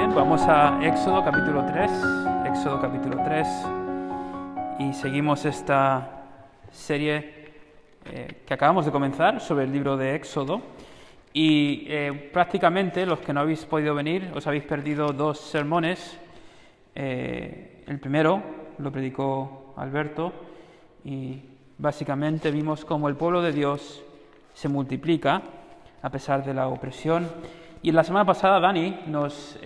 Bien, vamos a Éxodo capítulo 3, y seguimos esta serie que acabamos de comenzar sobre el libro de Éxodo. Y prácticamente los que no habéis podido venir os habéis perdido dos sermones. El primero lo predicó Alberto y básicamente vimos cómo el pueblo de Dios se multiplica a pesar de la opresión. Y la semana pasada Dani nos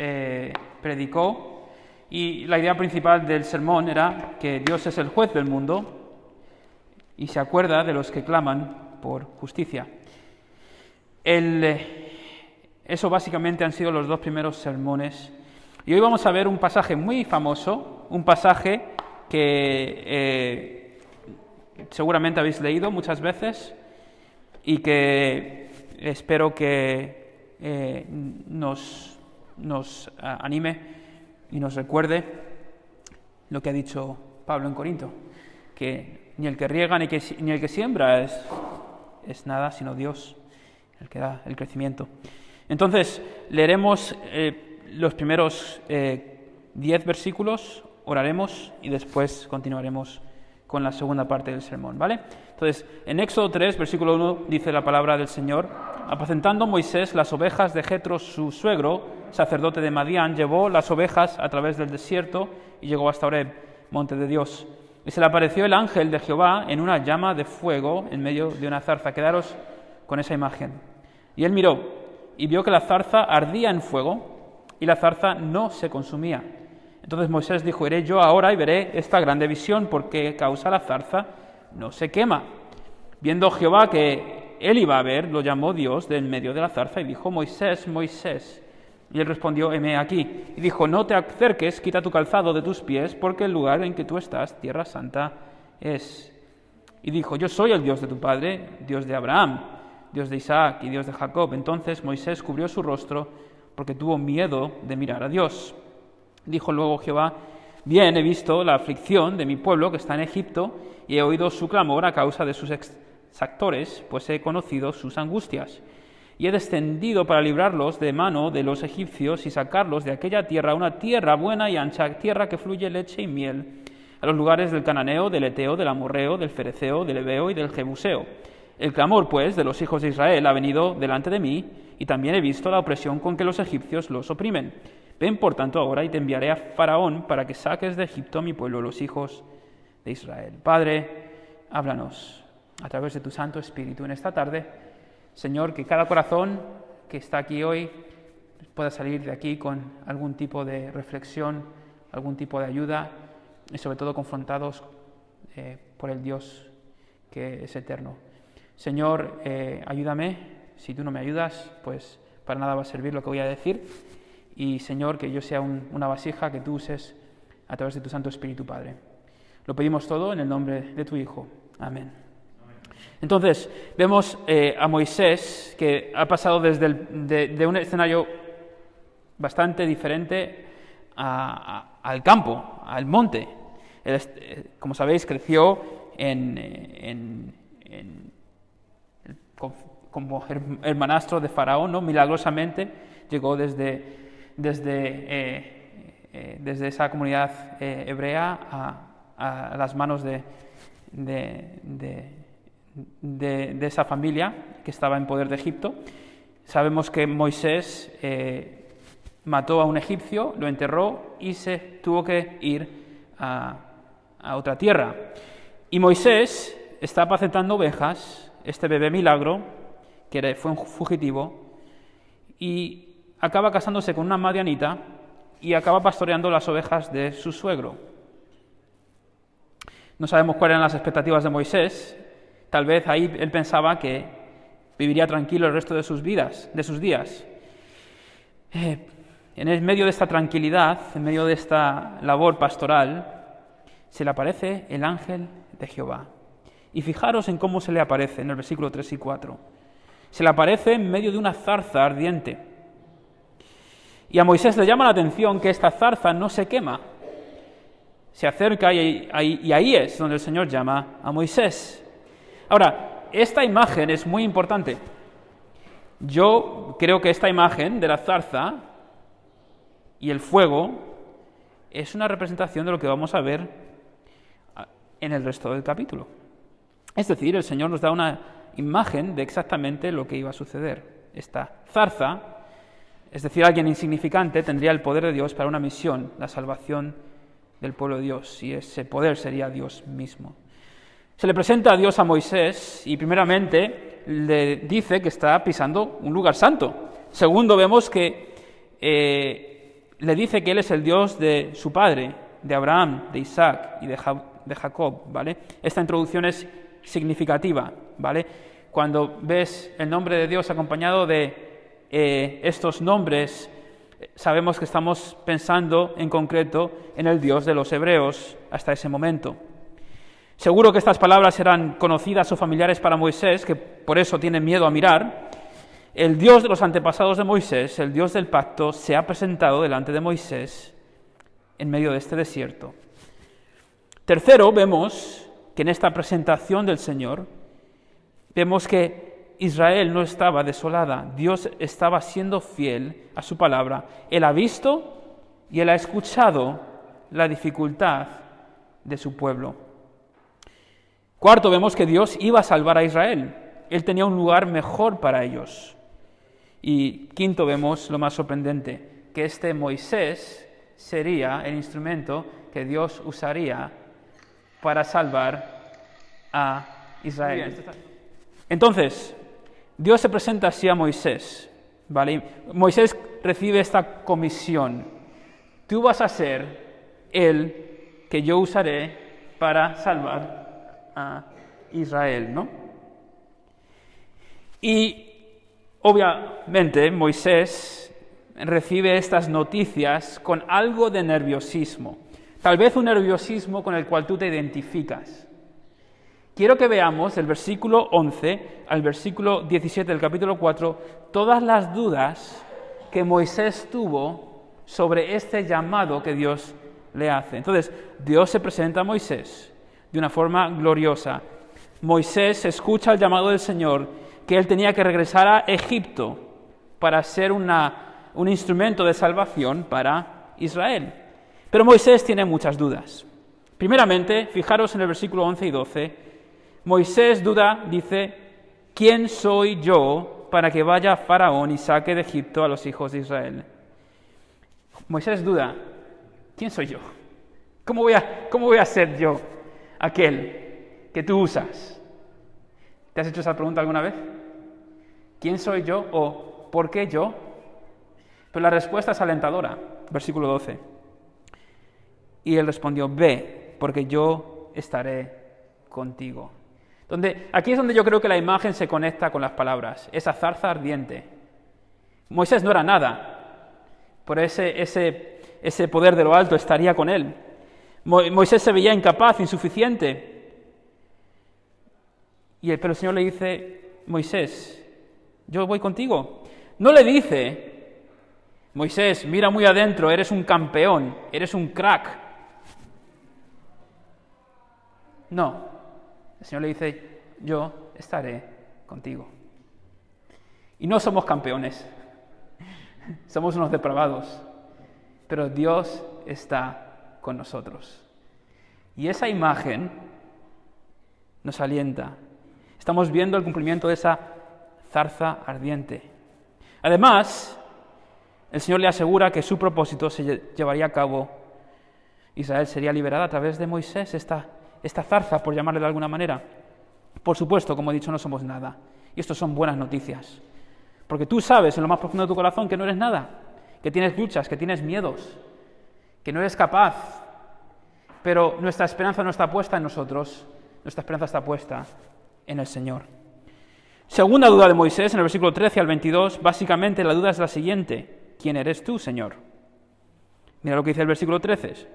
predicó y la idea principal del sermón era que Dios es el juez del mundo y se acuerda de los que claman por justicia. Eso básicamente han sido los dos primeros sermones. Y hoy vamos a ver un pasaje muy famoso, un pasaje que seguramente habéis leído muchas veces y que espero que nos anime y nos recuerde lo que ha dicho Pablo en Corinto, que ni el que riega ni el que siembra es nada, sino Dios el que da el crecimiento. Entonces, leeremos los primeros 10 versículos, oraremos y después continuaremos con la segunda parte del sermón, ¿vale? Entonces, en Éxodo 3, versículo 1, dice la palabra del Señor: apacentando Moisés las ovejas de Jetro, su suegro, sacerdote de Madián, llevó las ovejas a través del desierto y llegó hasta Horeb, monte de Dios. Y se le apareció el ángel de Jehová en una llama de fuego en medio de una zarza. Quedaros con esa imagen. Y él miró y vio que la zarza ardía en fuego y la zarza no se consumía. Entonces Moisés dijo: iré yo ahora y veré esta grande visión, porque causa la zarza no se quema. Viendo Jehová que él iba a ver, lo llamó Dios de en medio de la zarza y dijo: Moisés, Moisés. Y él respondió: heme aquí. Y dijo: no te acerques, quita tu calzado de tus pies, porque el lugar en que tú estás, tierra santa es. Y dijo: yo soy el Dios de tu padre, Dios de Abraham, Dios de Isaac y Dios de Jacob. Entonces Moisés cubrió su rostro porque tuvo miedo de mirar a Dios. Dijo luego Jehová: bien, he visto la aflicción de mi pueblo que está en Egipto y he oído su clamor a causa de sus exactores, pues he conocido sus angustias. Y he descendido para librarlos de mano de los egipcios y sacarlos de aquella tierra, una tierra buena y ancha, tierra que fluye leche y miel, a los lugares del cananeo, del eteo, del amorreo, del fereceo, del heveo y del jebuseo. El clamor, pues, de los hijos de Israel ha venido delante de mí, y también he visto la opresión con que los egipcios los oprimen. Ven, por tanto, ahora y te enviaré a Faraón para que saques de Egipto a mi pueblo, los hijos de Israel. Padre, háblanos a través de tu Santo Espíritu en esta tarde. Señor, que cada corazón que está aquí hoy pueda salir de aquí con algún tipo de reflexión, algún tipo de ayuda y sobre todo confrontados por el Dios que es eterno. Señor, ayúdame. Si tú no me ayudas, pues para nada va a servir lo que voy a decir. Y, Señor, que yo sea una vasija que tú uses a través de tu Santo Espíritu, Padre. Lo pedimos todo en el nombre de tu Hijo. Amén. Entonces, vemos a Moisés, que ha pasado de un escenario bastante diferente al campo, al monte. Él, como sabéis, creció como hermanastro de Faraón, ¿no? Milagrosamente llegó desde esa comunidad hebrea a las manos de esa familia que estaba en poder de Egipto. Sabemos que Moisés mató a un egipcio, lo enterró y se tuvo que ir a otra tierra. Y Moisés está apacentando ovejas, este bebé milagro, que fue un fugitivo, y acaba casándose con una madianita y acaba pastoreando las ovejas de su suegro. No sabemos cuáles eran las expectativas de Moisés. Tal vez ahí él pensaba que viviría tranquilo el resto de sus días. En el medio de esta tranquilidad, en medio de esta labor pastoral, se le aparece el ángel de Jehová. Y fijaros en cómo se le aparece en el versículo 3 y 4. Se le aparece en medio de una zarza ardiente. Y a Moisés le llama la atención que esta zarza no se quema. Se acerca y ahí es donde el Señor llama a Moisés. Ahora, esta imagen es muy importante. Yo creo que esta imagen de la zarza y el fuego es una representación de lo que vamos a ver en el resto del capítulo. Es decir, el Señor nos da una imagen de exactamente lo que iba a suceder. Esta zarza, es decir, alguien insignificante, tendría el poder de Dios para una misión, la salvación del pueblo de Dios, y ese poder sería Dios mismo. Se le presenta a Dios a Moisés y primeramente le dice que está pisando un lugar santo. Segundo, vemos que le dice que Él es el Dios de su padre, de Abraham, de Isaac y de Jacob, ¿vale? Esta introducción es significativa, ¿vale? Cuando ves el nombre de Dios acompañado de estos nombres, sabemos que estamos pensando en concreto en el Dios de los hebreos hasta ese momento. Seguro que estas palabras eran conocidas o familiares para Moisés, que por eso tiene miedo a mirar. El Dios de los antepasados de Moisés, el Dios del pacto, se ha presentado delante de Moisés en medio de este desierto. Tercero, vemos que en esta presentación del Señor, vemos que Israel no estaba desolada, Dios estaba siendo fiel a su palabra. Él ha visto y Él ha escuchado la dificultad de su pueblo. Cuarto, vemos que Dios iba a salvar a Israel. Él tenía un lugar mejor para ellos. Y quinto, vemos lo más sorprendente, que este Moisés sería el instrumento que Dios usaría para salvar a Israel. Entonces, Dios se presenta así a Moisés, ¿vale? Moisés recibe esta comisión. Tú vas a ser el que yo usaré para salvar a Israel, ¿no? Y obviamente Moisés recibe estas noticias con algo de nerviosismo, tal vez un nerviosismo con el cual tú te identificas. Quiero que veamos del versículo 11 al versículo 17 del capítulo 4 todas las dudas que Moisés tuvo sobre este llamado que Dios le hace. Entonces, Dios se presenta a Moisés de una forma gloriosa. Moisés escucha el llamado del Señor, que él tenía que regresar a Egipto para ser un instrumento de salvación para Israel. Pero Moisés tiene muchas dudas. Primeramente, fijaros en el versículo 11 y 12, Moisés duda, dice, ¿quién soy yo para que vaya Faraón y saque de Egipto a los hijos de Israel? Moisés duda, ¿quién soy yo? ¿Cómo voy a ser yo aquel que tú usas? ¿Te has hecho esa pregunta alguna vez? ¿Quién soy yo o por qué yo? Pero la respuesta es alentadora, versículo 12. Y él respondió, ve, porque yo estaré contigo. Aquí es donde yo creo que la imagen se conecta con las palabras, esa zarza ardiente. Moisés no era nada, pero ese poder de lo alto estaría con él. Moisés se veía incapaz, insuficiente. Pero el Señor le dice, Moisés, yo voy contigo. No le dice, Moisés, mira muy adentro, eres un campeón, eres un crack. No, el Señor le dice, yo estaré contigo. Y no somos campeones, somos unos depravados, pero Dios está con nosotros. Y esa imagen nos alienta. Estamos viendo el cumplimiento de esa zarza ardiente. Además, el Señor le asegura que su propósito se llevaría a cabo. Israel sería liberada a través de Moisés, esta zarza, por llamarle de alguna manera. Por supuesto, como he dicho, no somos nada. Y esto son buenas noticias. Porque tú sabes en lo más profundo de tu corazón que no eres nada, que tienes luchas, que tienes miedos, que no eres capaz. Pero nuestra esperanza no está puesta en nosotros, nuestra esperanza está puesta en el Señor. Segunda duda de Moisés, en el versículo 13 al 22, básicamente la duda es la siguiente. ¿Quién eres tú, Señor? Mira lo que dice el versículo 13.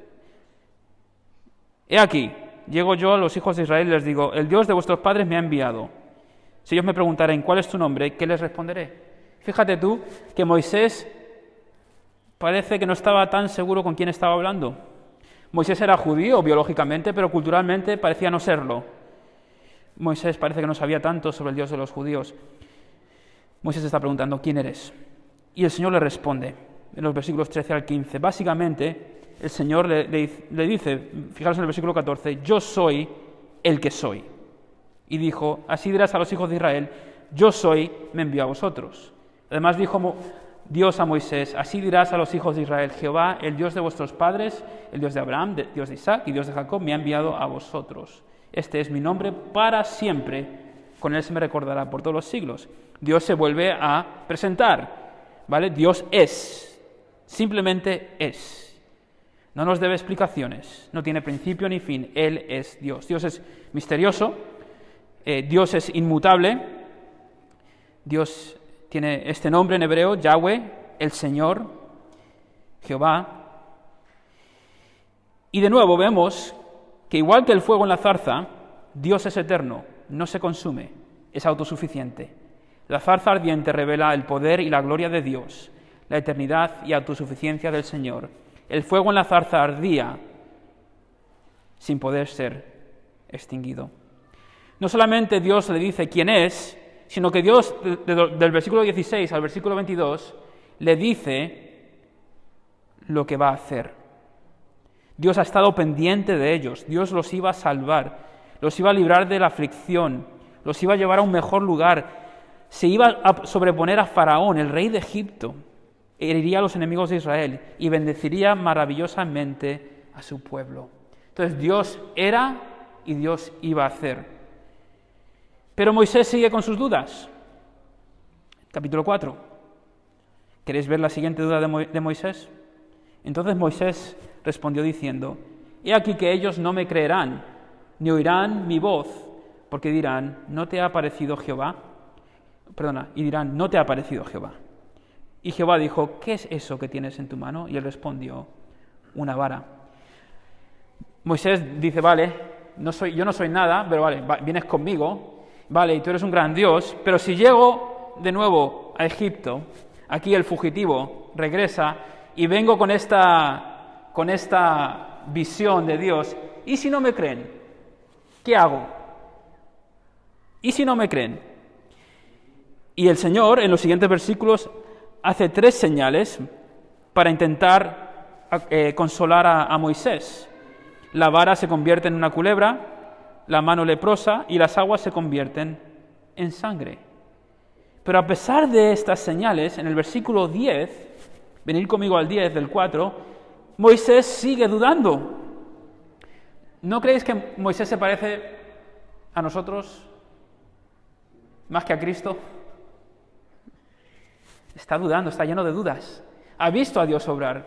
He aquí, llego yo a los hijos de Israel y les digo, el Dios de vuestros padres me ha enviado. Si ellos me preguntaren cuál es tu nombre, ¿qué les responderé? Fíjate tú que Moisés parece que no estaba tan seguro con quién estaba hablando. Moisés era judío biológicamente, pero culturalmente parecía no serlo. Moisés parece que no sabía tanto sobre el Dios de los judíos. Moisés está preguntando, ¿quién eres? Y el Señor le responde, en los versículos 13 al 15. Básicamente, el Señor le dice, fijaros en el versículo 14, yo soy el que soy. Y dijo, así dirás a los hijos de Israel, yo soy, me envió a vosotros. Además dijo Dios a Moisés, así dirás a los hijos de Israel, Jehová, el Dios de vuestros padres, el Dios de Abraham, Dios de Isaac y Dios de Jacob, me ha enviado a vosotros. Este es mi nombre para siempre, con él se me recordará por todos los siglos. Dios se vuelve a presentar, ¿vale? Dios es, simplemente es. No nos debe explicaciones, no tiene principio ni fin, Él es Dios. Dios es misterioso, Dios es inmutable, Dios tiene este nombre en hebreo, Yahweh, el Señor, Jehová. Y de nuevo vemos que igual que el fuego en la zarza, Dios es eterno, no se consume, es autosuficiente. La zarza ardiente revela el poder y la gloria de Dios, la eternidad y autosuficiencia del Señor. El fuego en la zarza ardía sin poder ser extinguido. No solamente Dios le dice quién es, sino que Dios, del versículo 16 al versículo 22, le dice lo que va a hacer. Dios ha estado pendiente de ellos, Dios los iba a salvar, los iba a librar de la aflicción, los iba a llevar a un mejor lugar, se iba a sobreponer a Faraón, el rey de Egipto, heriría a los enemigos de Israel y bendeciría maravillosamente a su pueblo. Entonces Dios era y Dios iba a hacer. Pero Moisés sigue con sus dudas. Capítulo 4. ¿Queréis ver la siguiente duda de Moisés? Entonces Moisés respondió diciendo, he aquí que ellos no me creerán, ni oirán mi voz, porque dirán, ¿no te ha aparecido Jehová? Y dirán, ¿no te ha aparecido Jehová? Y Jehová dijo, ¿qué es eso que tienes en tu mano? Y él respondió, una vara. Moisés dice, vale, yo no soy nada, pero vale, vienes conmigo, vale, y tú eres un gran Dios, pero si llego de nuevo a Egipto, aquí el fugitivo regresa y vengo con esta visión de Dios, ¿y si no me creen? ¿Qué hago? ¿Y si no me creen? Y el Señor, en los siguientes versículos, hace 3 señales para intentar consolar a Moisés. La vara se convierte en una culebra, la mano leprosa y las aguas se convierten en sangre. Pero a pesar de estas señales, en el versículo 10, venid conmigo al 10 del 4, Moisés sigue dudando. ¿No creéis que Moisés se parece a nosotros más que a Cristo? Está dudando, está lleno de dudas. Ha visto a Dios obrar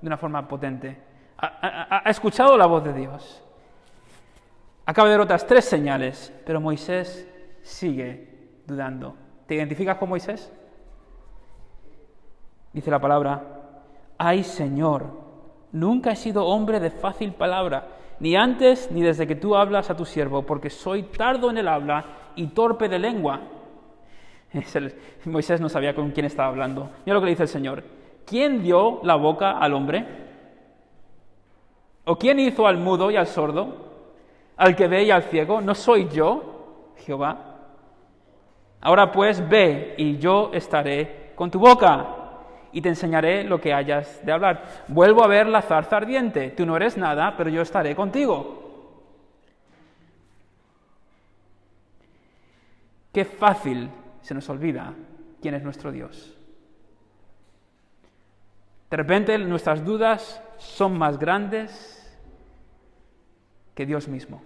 de una forma potente. Ha escuchado la voz de Dios. Acaba de ver otras 3 señales, pero Moisés sigue dudando. ¿Te identificas con Moisés? Dice la palabra, ay Señor, nunca he sido hombre de fácil palabra, ni antes ni desde que tú hablas a tu siervo, porque soy tardo en el habla y torpe de lengua. Moisés no sabía con quién estaba hablando. Mira lo que le dice el Señor. ¿Quién dio la boca al hombre? ¿O quién hizo al mudo y al sordo? ¿Al que ve y al ciego? ¿No soy yo, Jehová? Ahora pues ve y yo estaré con tu boca y te enseñaré lo que hayas de hablar. Vuelvo a ver la zarza ardiente. Tú no eres nada, pero yo estaré contigo. Qué fácil se nos olvida quién es nuestro Dios. De repente nuestras dudas son más grandes que Dios mismo.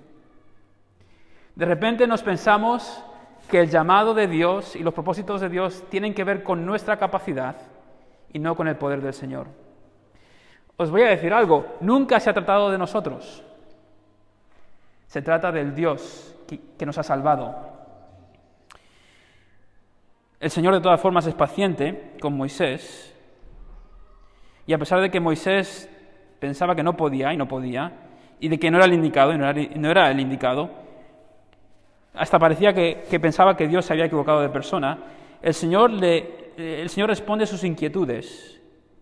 De repente nos pensamos que el llamado de Dios y los propósitos de Dios tienen que ver con nuestra capacidad y no con el poder del Señor. Os voy a decir algo, nunca se ha tratado de nosotros. Se trata del Dios que nos ha salvado. El Señor de todas formas es paciente con Moisés, y a pesar de que Moisés pensaba que no podía, y de que no era el indicado, hasta parecía que pensaba que Dios se había equivocado de persona, el Señor responde a sus inquietudes,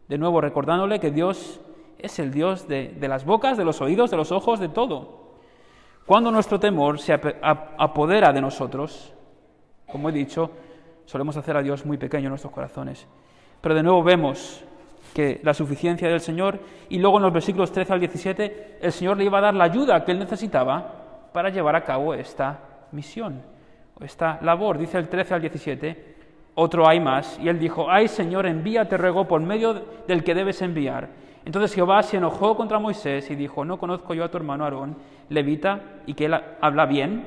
de nuevo recordándole que Dios es el Dios de las bocas, de los oídos, de los ojos, de todo. Cuando nuestro temor se apodera de nosotros, como he dicho, solemos hacer a Dios muy pequeño en nuestros corazones. Pero de nuevo vemos que la suficiencia del Señor, y luego en los versículos 13 al 17 el Señor le iba a dar la ayuda que él necesitaba para llevar a cabo esta misión, esta labor. Dice el 13 al 17, otro hay más, y él dijo, ay Señor, envía, te ruego, por medio del que debes enviar. Entonces Jehová se enojó contra Moisés y dijo, no conozco yo a tu hermano Aarón, levita, y que él habla bien,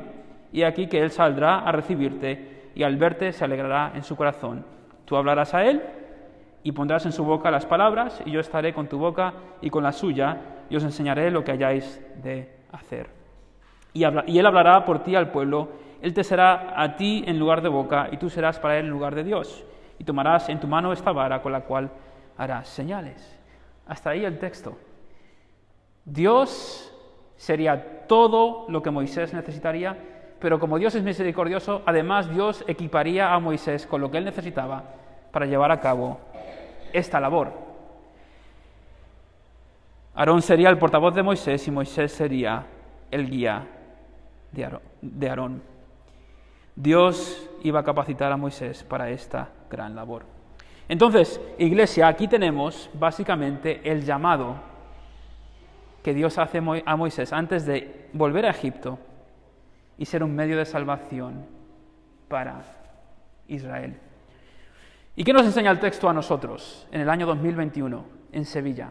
y aquí que él saldrá a recibirte, y al verte se alegrará en su corazón. Tú hablarás a él, y pondrás en su boca las palabras, y yo estaré con tu boca y con la suya, y os enseñaré lo que hayáis de hacer. Y él hablará por ti al pueblo, él te será a ti en lugar de boca, y tú serás para él en lugar de Dios. Y tomarás en tu mano esta vara con la cual harás señales. Hasta ahí el texto. Dios sería todo lo que Moisés necesitaría, pero como Dios es misericordioso, además Dios equiparía a Moisés con lo que él necesitaba para llevar a cabo esta labor. Aarón sería el portavoz de Moisés y Moisés sería el guía de Aarón. Dios iba a capacitar a Moisés para esta gran labor. Entonces, iglesia, aquí tenemos básicamente el llamado que Dios hace a Moisés antes de volver a Egipto y ser un medio de salvación para Israel. ¿Y qué nos enseña el texto a nosotros en el año 2021 en Sevilla?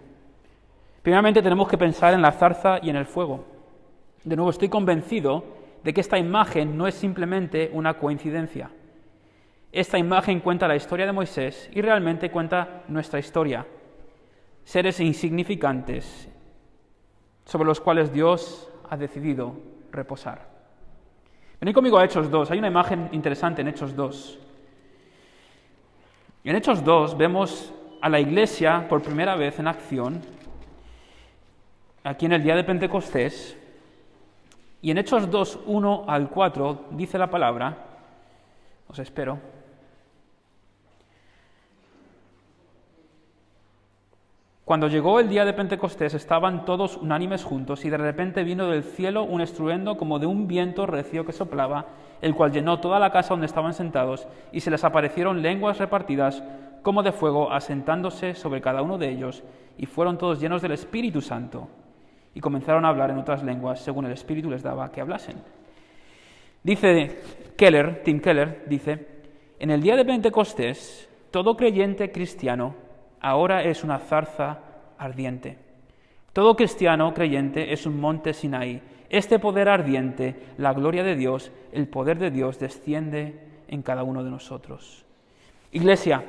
Primeramente tenemos que pensar en la zarza y en el fuego. De nuevo, estoy convencido de que esta imagen no es simplemente una coincidencia. Esta imagen cuenta la historia de Moisés y realmente cuenta nuestra historia. Seres insignificantes sobre los cuales Dios ha decidido reposar. Venid conmigo a Hechos 2. Hay una imagen interesante en Hechos 2. En Hechos 2 vemos a la iglesia por primera vez en acción, aquí en el día de Pentecostés. Y en Hechos 2, 1 al 4 dice la palabra, os espero. Cuando llegó el día de Pentecostés estaban todos unánimes juntos y de repente vino del cielo un estruendo como de un viento recio que soplaba, el cual llenó toda la casa donde estaban sentados y se les aparecieron lenguas repartidas como de fuego asentándose sobre cada uno de ellos y fueron todos llenos del Espíritu Santo y comenzaron a hablar en otras lenguas según el Espíritu les daba que hablasen. Dice Tim Keller, dice, en el día de Pentecostés todo creyente cristiano ahora es una zarza ardiente. Todo cristiano creyente es un monte Sinaí. Este poder ardiente, la gloria de Dios, el poder de Dios desciende en cada uno de nosotros. Iglesia,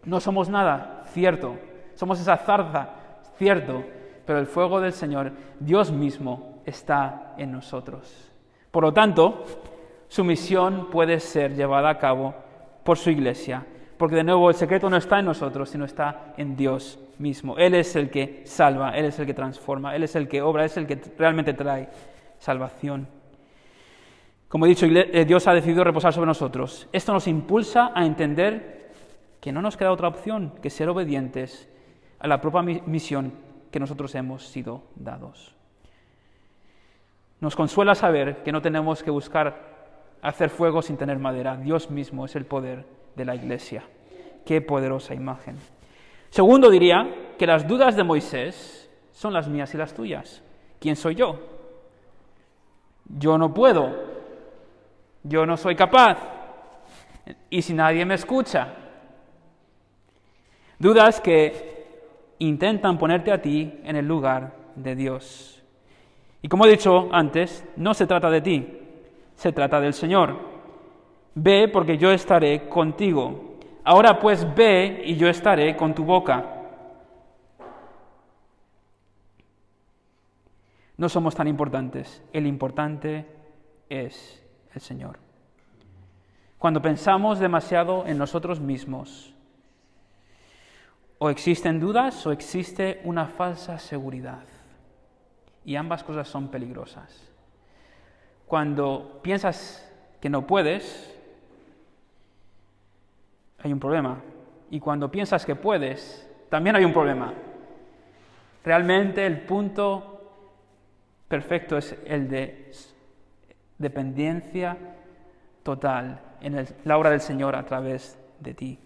no somos nada, cierto. Somos esa zarza, cierto. Pero el fuego del Señor, Dios mismo, está en nosotros. Por lo tanto, su misión puede ser llevada a cabo por su iglesia. Porque de nuevo el secreto no está en nosotros, sino está en Dios mismo. Él es el que salva, Él es el que transforma, Él es el que obra, Él es el que realmente trae salvación. Como he dicho, Dios ha decidido reposar sobre nosotros. Esto nos impulsa a entender que no nos queda otra opción que ser obedientes a la propia misión que nosotros hemos sido dados. Nos consuela saber que no tenemos que buscar hacer fuego sin tener madera. Dios mismo es el poder de la iglesia. Qué poderosa imagen. Segundo, diría que las dudas de Moisés son las mías y las tuyas. ¿Quién soy yo? Yo no puedo. Yo no soy capaz. ¿Y si nadie me escucha? Dudas que intentan ponerte a ti en el lugar de Dios. Y como he dicho antes, no se trata de ti, se trata del Señor. Ve porque yo estaré contigo. Ahora pues ve y yo estaré con tu boca. No somos tan importantes. El importante es el Señor. Cuando pensamos demasiado en nosotros mismos, o existen dudas o existe una falsa seguridad. Y ambas cosas son peligrosas. Cuando piensas que no puedes, hay un problema. Y cuando piensas que puedes, también hay un problema. Realmente el punto perfecto es el de dependencia total en la obra del Señor a través de ti.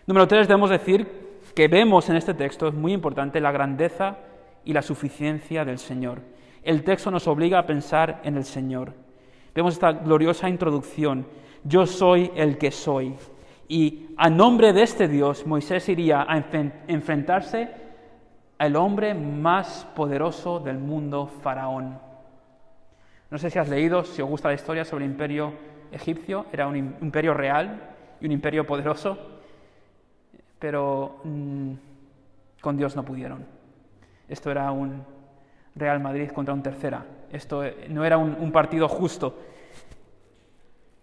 Número 3, debemos decir que vemos en este texto es muy importante, la grandeza y la suficiencia del Señor. El texto nos obliga a pensar en el Señor. Vemos esta gloriosa introducción, yo soy el que soy. Y a nombre de este Dios, Moisés iría a enfrentarse al hombre más poderoso del mundo, Faraón. No sé si has leído, si os gusta la historia sobre el imperio egipcio, era un imperio real y un imperio poderoso, pero con Dios no pudieron. Esto era un Real Madrid contra un Tercera. Esto no era un partido justo.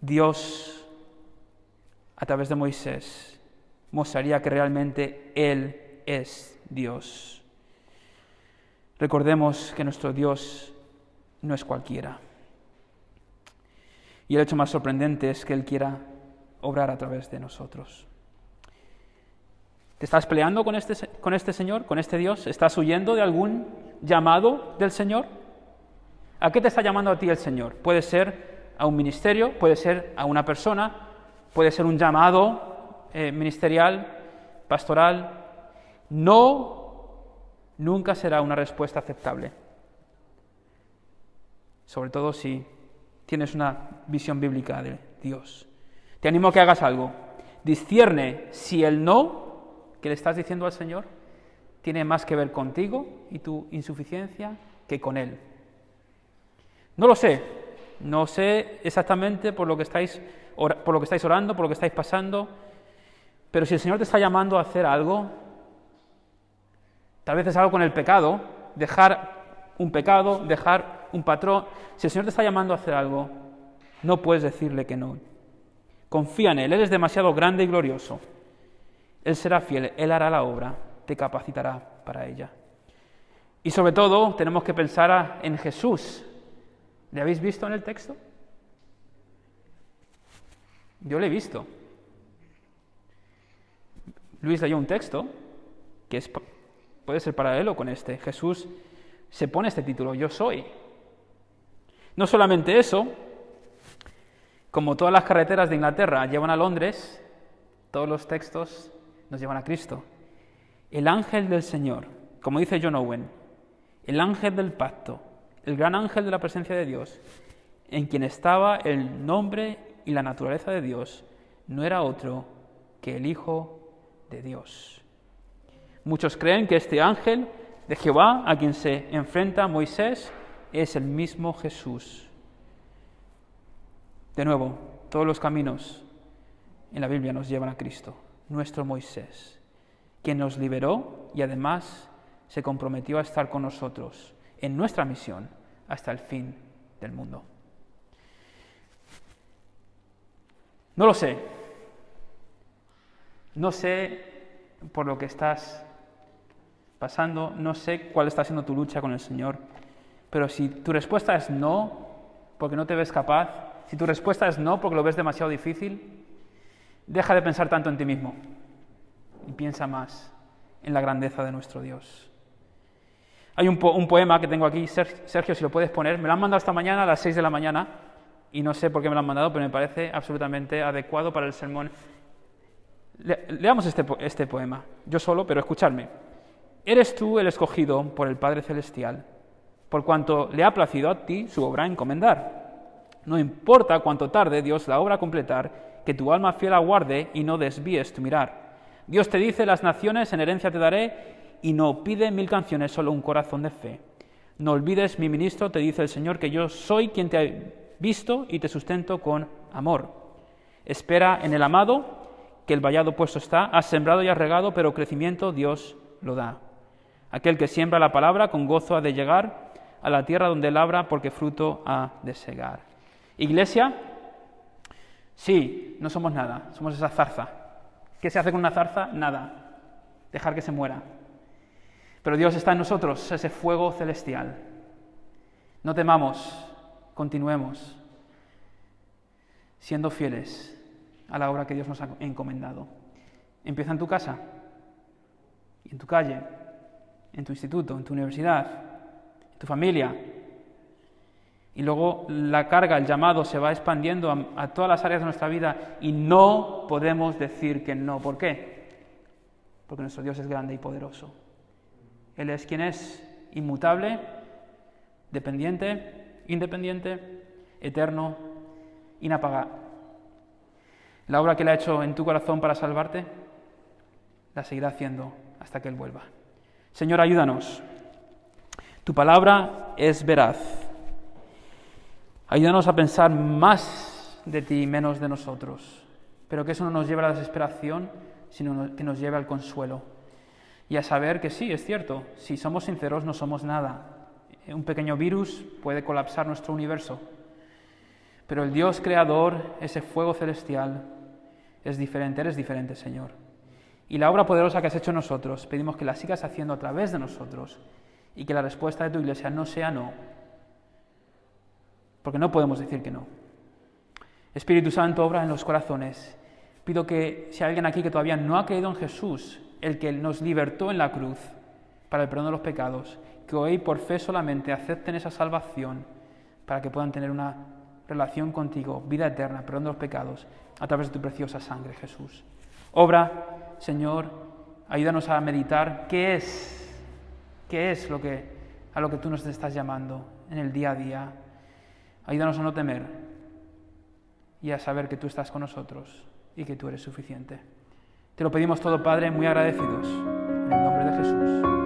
Dios, a través de Moisés, mostraría que realmente Él es Dios. Recordemos que nuestro Dios no es cualquiera. Y el hecho más sorprendente es que Él quiera obrar a través de nosotros. ¿Te estás peleando con este Señor, con este Dios? ¿Estás huyendo de algún llamado del Señor? ¿A qué te está llamando a ti el Señor? Puede ser a un ministerio, puede ser a una persona, puede ser un llamado ministerial, pastoral. Nunca será una respuesta aceptable. Sobre todo si tienes una visión bíblica de Dios. Te animo a que hagas algo. Discierne si el no que le estás diciendo al Señor tiene más que ver contigo y tu insuficiencia que con Él. No lo sé. No sé exactamente por lo que estáis orando, por lo que estáis pasando, pero si el Señor te está llamando a hacer algo, tal vez es algo con el pecado, dejar un pecado, dejar un patrón. Si el Señor te está llamando a hacer algo, no puedes decirle que no. Confía en Él, Él es demasiado grande y glorioso. Él será fiel, Él hará la obra, te capacitará para ella. Y sobre todo, tenemos que pensar en Jesús. ¿Le habéis visto en el texto? Yo le he visto. Luis leyó un texto que puede ser paralelo con este. Jesús se pone este título, yo soy. No solamente eso, como todas las carreteras de Inglaterra llevan a Londres, todos los textos nos llevan a Cristo. El ángel del Señor, como dice John Owen, el ángel del pacto, el gran ángel de la presencia de Dios, en quien estaba el nombre y la naturaleza de Dios, no era otro que el Hijo de Dios. Muchos creen que este ángel de Jehová, a quien se enfrenta Moisés, es el mismo Jesús. De nuevo, todos los caminos en la Biblia nos llevan a Cristo, nuestro Moisés, quien nos liberó y además se comprometió a estar con nosotros en nuestra misión hasta el fin del mundo. No lo sé. No sé por lo que estás pasando, no sé cuál está siendo tu lucha con el Señor, pero si tu respuesta es no, porque no te ves capaz, si tu respuesta es no, porque lo ves demasiado difícil, deja de pensar tanto en ti mismo y piensa más en la grandeza de nuestro Dios. Hay un poema que tengo aquí, Sergio, si lo puedes poner, me lo han mandado esta mañana a las 6 de la mañana y no sé por qué me lo han mandado, pero me parece absolutamente adecuado para el sermón. Leamos este poema, yo solo, pero escuchadme. Eres tú el escogido por el Padre Celestial, por cuanto le ha placido a ti su obra encomendar. No importa cuánto tarde Dios la obra a completar, que tu alma fiel aguarde y no desvíes tu mirar. Dios te dice, las naciones en herencia te daré, y no pide 1000 canciones, solo un corazón de fe. No olvides, mi ministro, te dice el Señor, que yo soy quien te ha visto y te sustento con amor. Espera en el amado, que el vallado puesto está, has sembrado y has regado, pero crecimiento Dios lo da. Aquel que siembra la palabra con gozo ha de llegar a la tierra donde labra, porque fruto ha de segar. Iglesia, sí, no somos nada, somos esa zarza. ¿Qué se hace con una zarza? Nada, dejar que se muera. Pero Dios está en nosotros, ese fuego celestial. No temamos, continuemos siendo fieles a la obra que Dios nos ha encomendado. Empieza en tu casa, en tu calle, en tu instituto, en tu universidad, en tu familia. Y luego la carga, el llamado se va expandiendo a todas las áreas de nuestra vida y no podemos decir que no. ¿Por qué? porque nuestro Dios es grande y poderoso. Él es quien es inmutable, dependiente, independiente, eterno, inapagable. La obra que Él ha hecho en tu corazón para salvarte, la seguirá haciendo hasta que Él vuelva. Señor, ayúdanos. Tu palabra es veraz. Ayúdanos a pensar más de ti y menos de nosotros, pero que eso no nos lleve a la desesperación, sino que nos lleve al consuelo. Y a saber que sí, es cierto, si somos sinceros no somos nada. Un pequeño virus puede colapsar nuestro universo, pero el Dios creador, ese fuego celestial, es diferente, eres diferente, Señor. Y la obra poderosa que has hecho en nosotros, pedimos que la sigas haciendo a través de nosotros y que la respuesta de tu Iglesia no sea no, porque no podemos decir que no. Espíritu Santo, obra en los corazones. Pido que si hay alguien aquí que todavía no ha creído en Jesús, el que nos libertó en la cruz para el perdón de los pecados, que hoy por fe solamente acepten esa salvación para que puedan tener una relación contigo, vida eterna, perdón de los pecados, a través de tu preciosa sangre, Jesús. Obra, Señor, ayúdanos a meditar qué es a lo que tú nos estás llamando en el día a día. Ayúdanos a no temer y a saber que tú estás con nosotros y que tú eres suficiente. Te lo pedimos todo, Padre, muy agradecidos, en el nombre de Jesús.